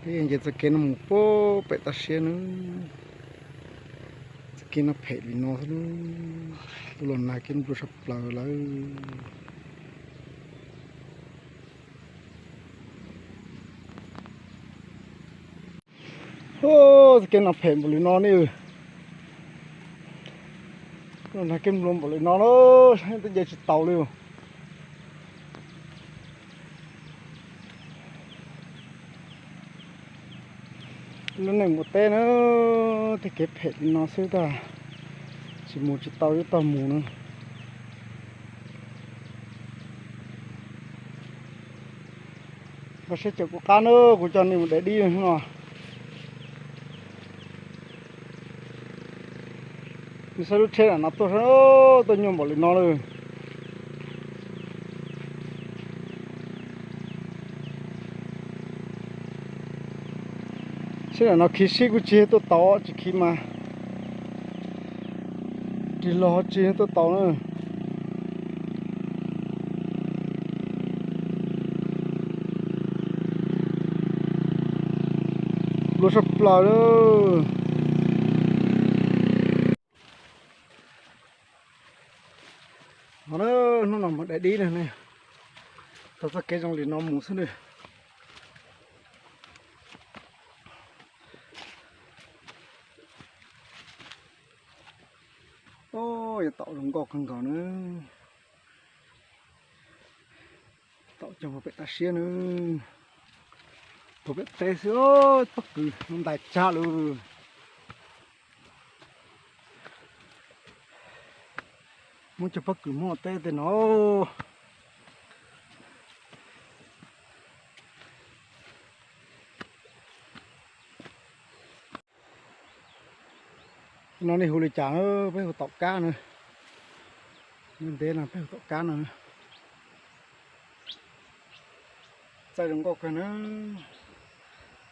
cái anhจะกินหมูโป๊เป็ดตาเชียนจะกินน้ำเผ็ดวินอสนู้ตัวหล่นนากินบลูชับเปล่าแล้วโอ้จะกินน้ำเผ็ดบลูนอนี่หล่นนากินบลูบลูนอเลยให้ตัวใหญ่จิตเต่าเลยlúc này một té nữa thì cái phết nó sẽ ta chỉ một chiếc tàu với tàu mù nữa và sẽ chở của cá nữa của cho nên để đi nữa không vì sao lúc thế là nó tôi nhôm bỏ lên nó rồi thế là nó khi xí của chị tôi tao chỉ khi mà chỉ lo chị tôi tao nữa lo sắp là đó nó nằm ở đây đi này này tao sẽ cái trong liền nó mù xuống đây ôi tạo đồng gọt hơn cả nữa tạo cho một bệ ta xia nữa một bệ tê xíu bất cứ không đại cha luôn muốn cho bất cứ một tê thì nó này hồ lì chả nó phải hồ tọc cá nữa nên thế là phải hồ tọc cá nữa xây đồng gọc nó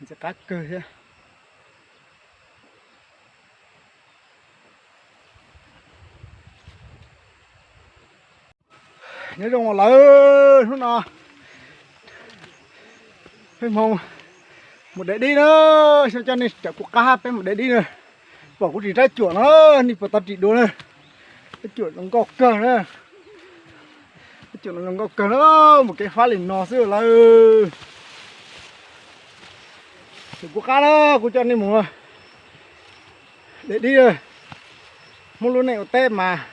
sẽ cá cơ chứ nhớ đồng mà lớn nó nọ phải mong một để đi nữa sao cho nên chả có cá phải một để đi nữa bỏ cái gì ra chuột nó đi vào tập trị đồ này cái chuột nó gọt cờ nữa cái chuột nó gọt cờ nó một cái phá liền nó xưa là của cá đó của cho nên mùa để đi rồi muốn luôn này có tê mà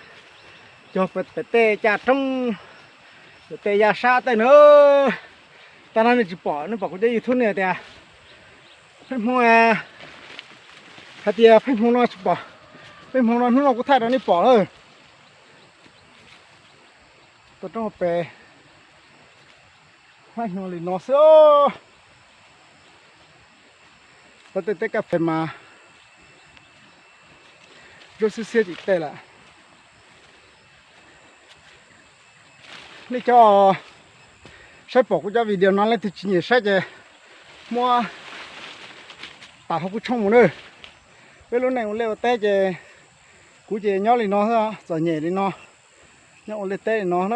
cho phải tê cha trong tê ra xa tay nữa ta nói chỉ bỏ nó bỏ cái gì thun này thì phải mua hạt tiề phải mua nó bỏ phải mua nó có thay đó đi bỏ rồi tôi trong một bè phải nó liền nó xíu tôi tới cà phê mà rồi xíu chỉ tê là đi cho sách bỏ cho video nó lên thì chỉ nhảy sách rồi mua tạo học trong một nơi cái lúc này cũng leo té chè cú chè nhỏ lên nó thôi rồi nhẹ lên nó nhỏ lên té nó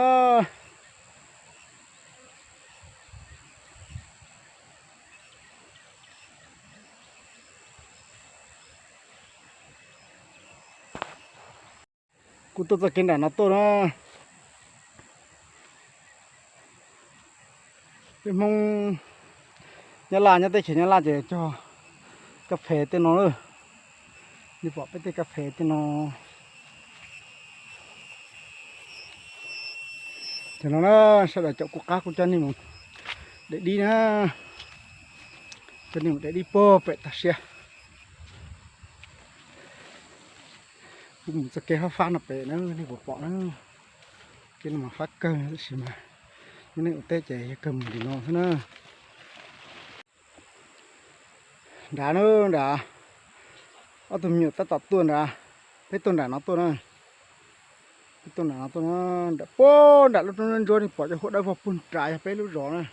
cú tôi kinh đàn nó tôi nó cái mong nhà tay chỉ nhà là để cho cà phê tên nó nữa đi bỏ cái cà phê tên nó thì nó sẽ là chỗ của cá của chân đi một để đi nữa chân đi để đi po phải ta xe cũng sẽ kéo phá nó về nó đi bỏ nó cái mà phát cơ nó xí mà cái này tê chạy cầm thì nó thế nữa đá nữa đá ở tụi nhiều ta tập tuần ra cái tuần đá nó tuần này cái tuần đá nó tuần nó đã po đã lúc nó rồi thì bỏ cho hộ đây vào phun trại phải lúc rõ này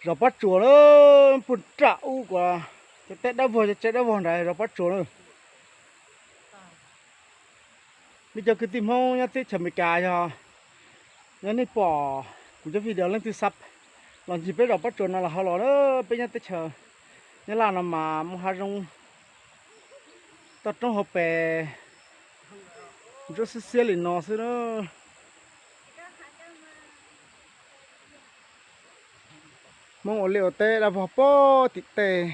rồi bắt chuột nó phun trại u quả cái tết đã vừa chạy đã vừa này rồi bắt chuột nữa bây giờ cứ tìm không nhá tết chậm cài cho nhá này bỏ cũng cho video lên từ sắp làm gì biết đâu bắt chuột nó là họ lò đó bây giờ tới chờ nhớ là nó mà mua hai rong tao trong hộp bè rất xe liền nó xí đó mong ở liệu tê là vào po tịt tê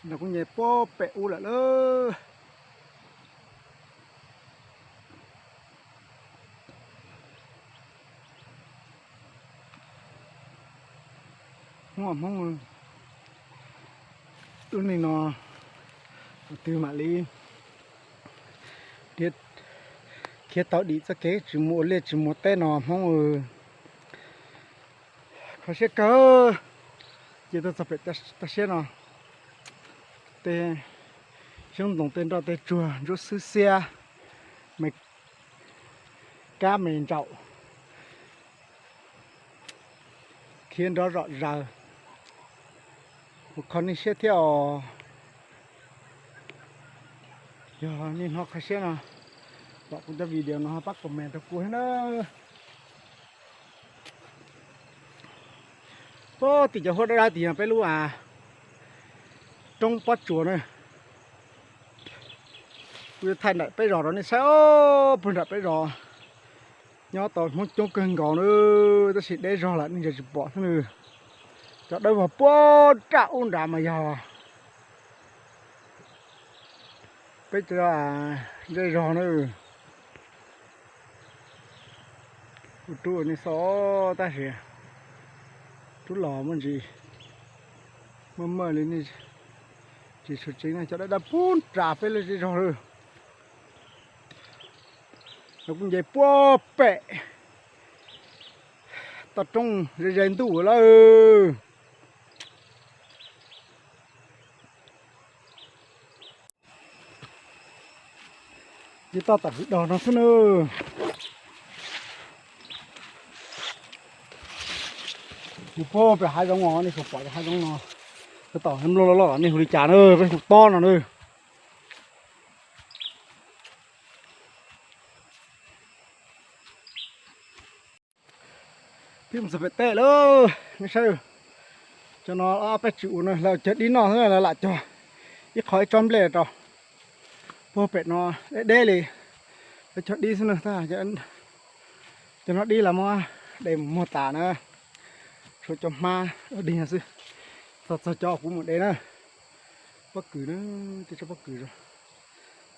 nó cũng nhẹ po bẹ u lại đó mong lúc này nó từ mà đi tiết khi tao đi cho cái chỉ mua lên chỉ mua té nó mong có sẽ có chỉ tao sẽ phải ta sẽ nó té trong đồng tên đó té chùa rút sư xe mày cá mình trậu khiến đó rõ ràng một con đi xe theo giờ nhìn họ khai xe nào bạn cũng cho video nó bắt comment cho cuối nữa có thì giờ hôm ra thì phải luôn à trong bắt chuột này bây thành lại phải rò đó này sao bây giờ phải rò nhớ tao muốn trong cơn gò nữa ta sẽ để rò lại nên giờ bỏ thế nữa cho đây vào po trạo đã mà giờ bây giờ đây rò nữa tụi này xó ta sẽ tụi lò mình gì mà lên này chỉ sự chính này cho đã phun trả phải lên rò nữa nó cũng vậy po bẹ tập trung rèn tủ là chỉ tao tập đòn nó xin ơi po bẹ hai giống ngó này không phải hai giống ngó cái tỏi em lo này hồi chán ơi cái cục to nào nữa phim sẽ phải tệ nữa nghe sao cho nó phải chịu này là chết đi nó thế là lại cho ít khói tròn lệ rồi po bẹ nó đê lì để cho đi xem nào ta cho nó đi là mua để mua tả nữa rồi cho ma ở đi nhà sư sao cho cũng một đấy nữa bất cứ nữa thì cho bất cứ rồi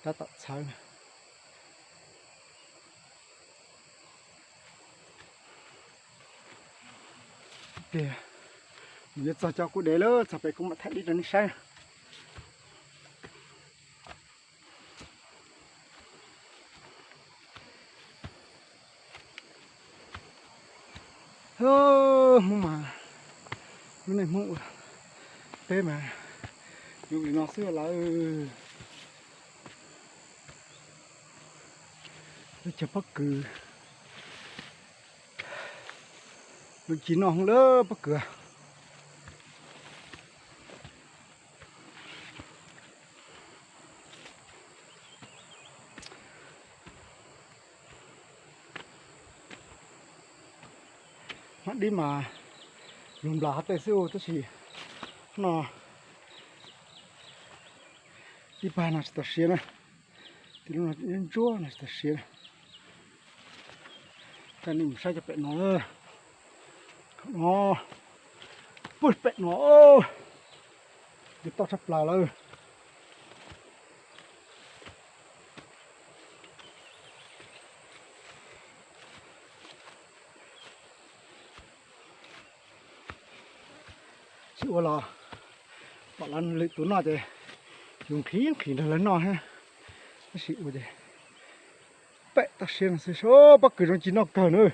đã tạo sao này kìa biết sao cho cô để lỡ sao phải cũng mà thay đi cho nó sai mà cái này mụ thế mà dùng nó xưa là cho bất cứ mình chỉ nó không đỡ bất cứ mắt đi mà dùng lá tay siêu tôi chỉ nó đi ba nó sẽ xé này thì nó nhân chúa nó sẽ xé cho nên sai cho bé nó bứt bé nó đi tao sắp là rồi chịu là bọn ăn lấy túi nó thì dùng khí nó lớn nó ha nó chịu rồi bẹ ta xem số bắt cứ trong chín nó cờ nữa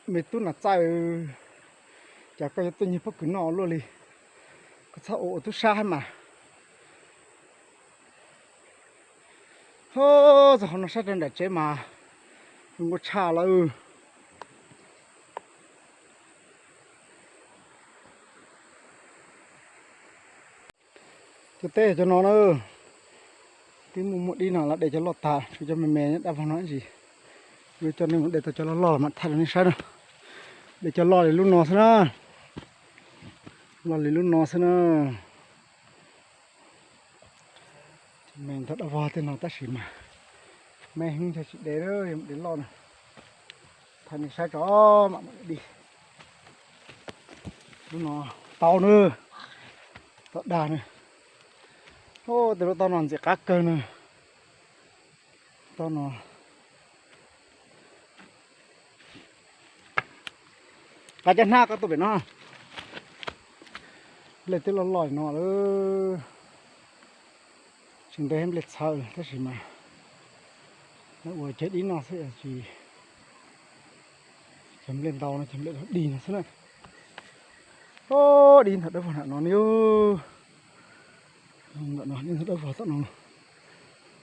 mày túi là chạy chả có tôi như bắt cứ nó luôn đi có sao ổ tôi sai mà giờ nó sát trên để chế mà không có cha là cái tê cho nó nữa tí một đi nào là để cho lọt thả cho mềm mềm nhất đã vào nói gì rồi cho nên để cho nó lò mặt thật là sao đâu để cho lò để lúc nó xem nào lò để lúc nó xem nào mình thật là vào thế nào ta xỉ mà mẹ hình cho chị để đó đến lò này thật là sao cho mà đi lúc nó tao nữa tao đà nữa ô từ đó tao còn sẽ cá cơ nữa tao nó cá chân ha cá tụi biển nó lấy tới nó lòi nó nữa chúng ta em lết sợ thế gì mà nó vừa chết đi nó sẽ chỉ chấm lên tàu nó chấm lên đi nó thế này ô đi thật đâu phải nó níu nó đi thật đâu phải tao nó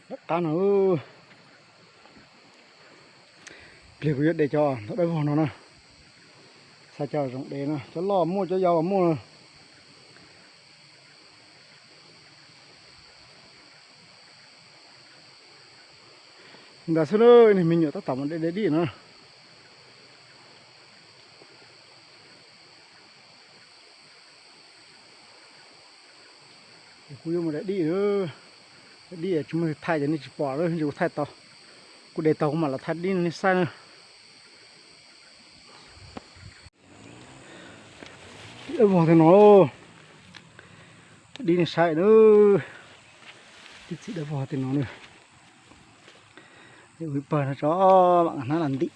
đất cá nó liều quyết để cho thật đâu phải nó nè sao cho rộng để nó cho lo mua cho giàu mua đã xưa ơi này mình nhớ tao tỏng để đi nữa cú mà để đi nữa đi ở chúng mình thay cho nên chỉ bỏ rồi dù thay tàu cú để tàu mà là thay đi nên sai nữa đi bỏ thì nó đi nên sai nữa đi chỉ để bỏ thì nó nữa để bị bờ nó cho bạn nó làm đi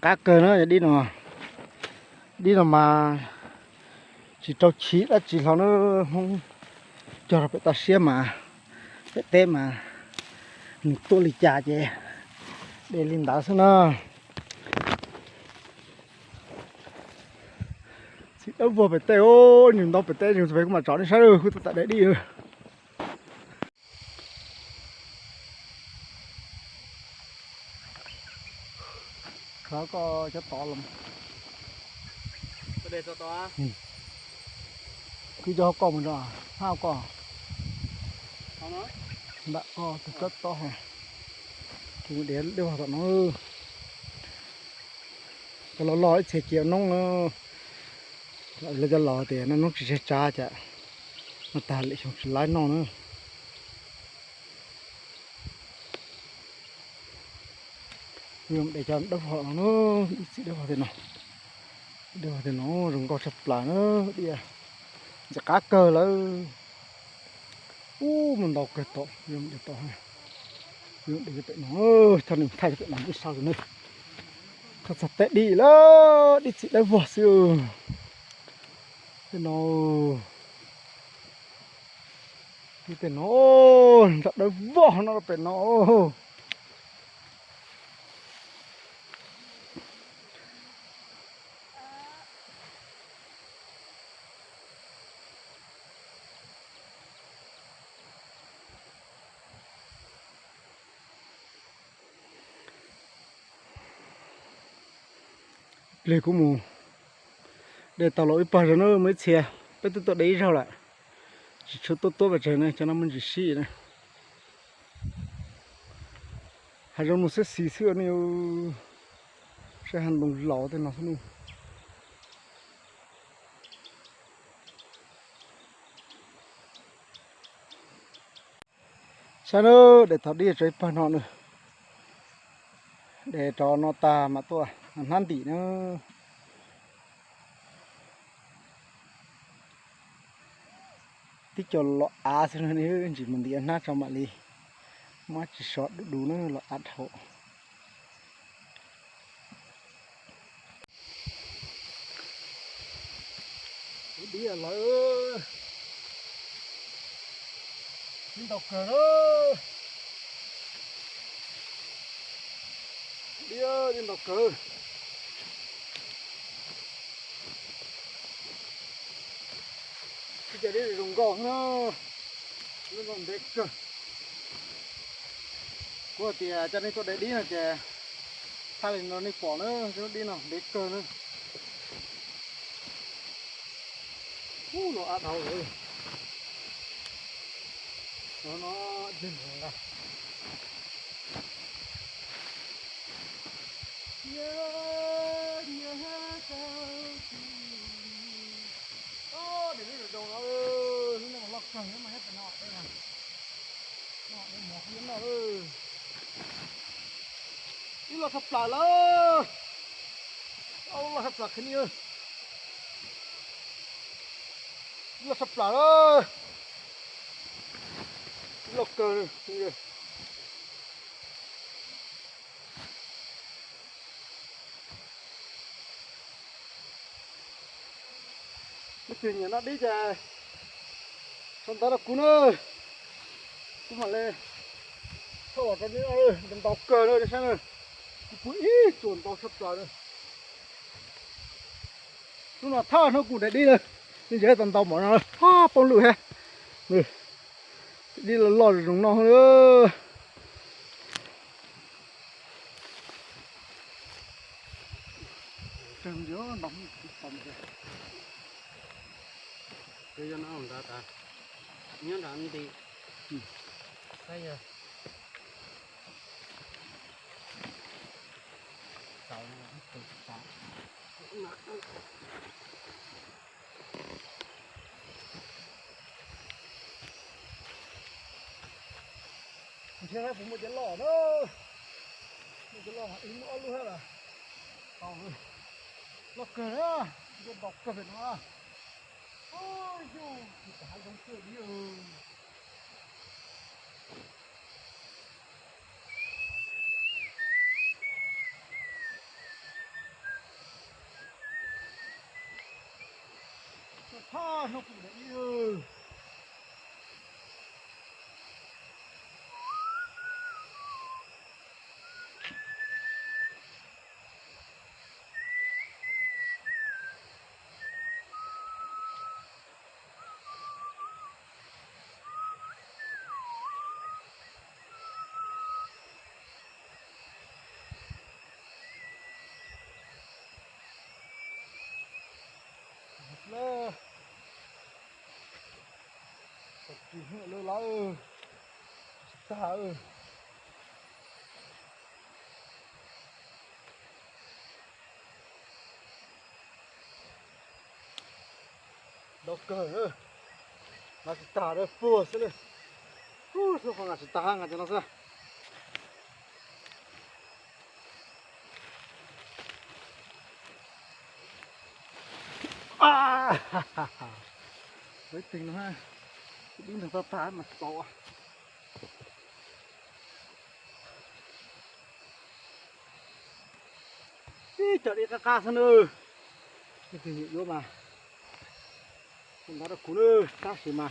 cá cơ nó đi nó mà chỉ trâu chí đã chỉ nó không cho nó ta xia mà cái tem mà tôi lịch trả chứ để lên đá xem nào chỉ đâu vừa phải tê ô nhìn đâu phải tê nhìn phải mà chó đi sao được tôi tại đấy đi rồi khó có cho to lắm để cho to cứ cho con mình rồi hao con nói đã có từ rất to hả thì đến đưa vào nó cái lò lò sẽ chịu nóng lại là cái lò thì nó chỉ sẽ cha chả nó ta lại không lái nó nữa nhưng để cho đập họ nó sẽ đập vào thì nó rừng co sập lại nó đi à sẽ cá cơ là mình đọc cái to nhưng để to ha nhưng để cái nó cho nên thay cái làm cái sao rồi nữa thật sạch tệ đi là đi chị đã vỏ siêu cái nó đi cái nó thật đấy vỏ nó phải nó lê của mù để tàu lỗi bờ nó mới xe bây giờ tôi đấy sao lại chỉ cho tốt vào trời này cho nó mình chỉ xì này hay là một số xì xưa nhiều sẽ hành động lỏ thì nó không sao nữa để tao đi chơi bờ nó nữa để cho nó ta mà tôi hắn tỷ nữa tí cho lọ á xem nữa chỉ mình đi ăn nát trong mạng đi mà chỉ sót đủ nữa lọ ăn hộ đi ở lỡ đi đọc cờ đó đi đọc cờ bây giờ đi dùng gọn nữa nó còn đẹp cơ của thì cho nên tôi để đi là chè thay vì nó đi bỏ nữa cho nó đi nào đẹp cơ nữa nó át đầu rồi nó dừng rồi nhớ để nó được đầu nó ơi nó lọc cần mà hết nọ đây này nọ đây mỏ không nó ơi đi là sập lại lơ ông là sập lại cái như là sập lại lơ lọc cần như cái chuyện nhà nó đi chè xong tới là cún ơi cún mà lên thôi cái nữa ơi đừng tàu cờ nữa đi xem ơi cún ít chuồn tàu sắp lại rồi lúc nào thao nó cũng để đi rồi đi dễ tàu tàu bỏ nó ha phong lụi ha đi đi là lò rồi nó nữa trần gió nóng phòng kìa cái nó không ra ta nhớ là như thế cái giờ sáu từ sáu thế này cũng một cái lò nữa một cái lò in nó luôn hết à tao ơi lò cờ đó cái bọc cờ việt nó ôi chú cả giống cờ đi ơi nó cũng để đi ơi lơ sập chỉ lơ lá ơi ta ơi đâu cờ nữa mà ta đây phô xí lên sao không ngặt ta ngặt cho nó ra với tình nó ha đi thằng ta phá mà to chợ đi ca sang ơi cái gì vô mà không đã được cú ơi ta chỉ mà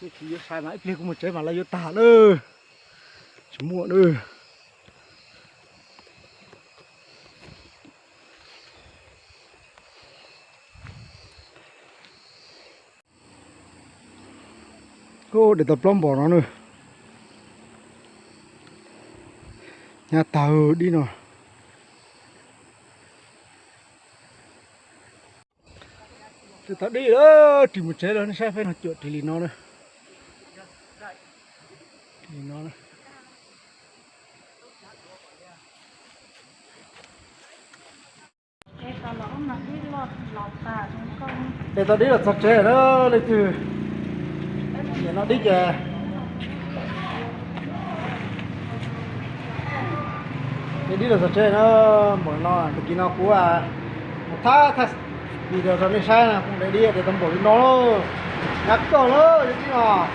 cái chỉ sai mà ít cũng một chế mà lấy vô tả ơi chỉ muộn ơi cô để tập lom bỏ nó nữa nhà tàu đi nào từ tao đi đó chỉ một chế đó nó sẽ phải là chuyện thì nó nữa thì nó nữa để tao đi là sạch sẽ đó đây chứ để nó đi kìa để đi là sạch sẽ nó mỗi nó từ khi nó cũ à tha vì điều đó này sai là cũng để đi để tao bỏ đi nó nhắc cỏ nó chứ nào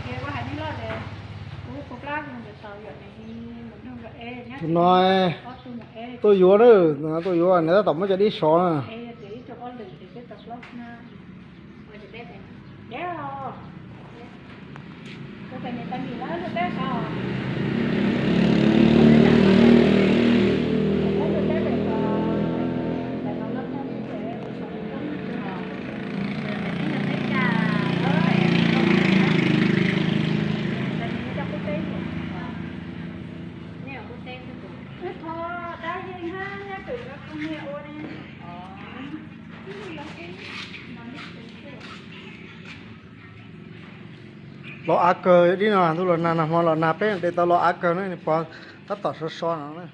kia có hai mươi lọ để ủa cục lá cũng được tàu giờ này một năm cái e nhá Tụi nói có tu mà e tôi vô đó tôi vô anh nó tổng mới cho đi xó nè e chỉ cho có lử thì cái tập lót na rồi thì bé này đéo lo có phải người ta nhìn nó được bé sao lo ác cơ đi nào tôi là nà nà mà là nà bé để tao lo ác cơ nữa thì bỏ tao tao xóa xóa nó nữa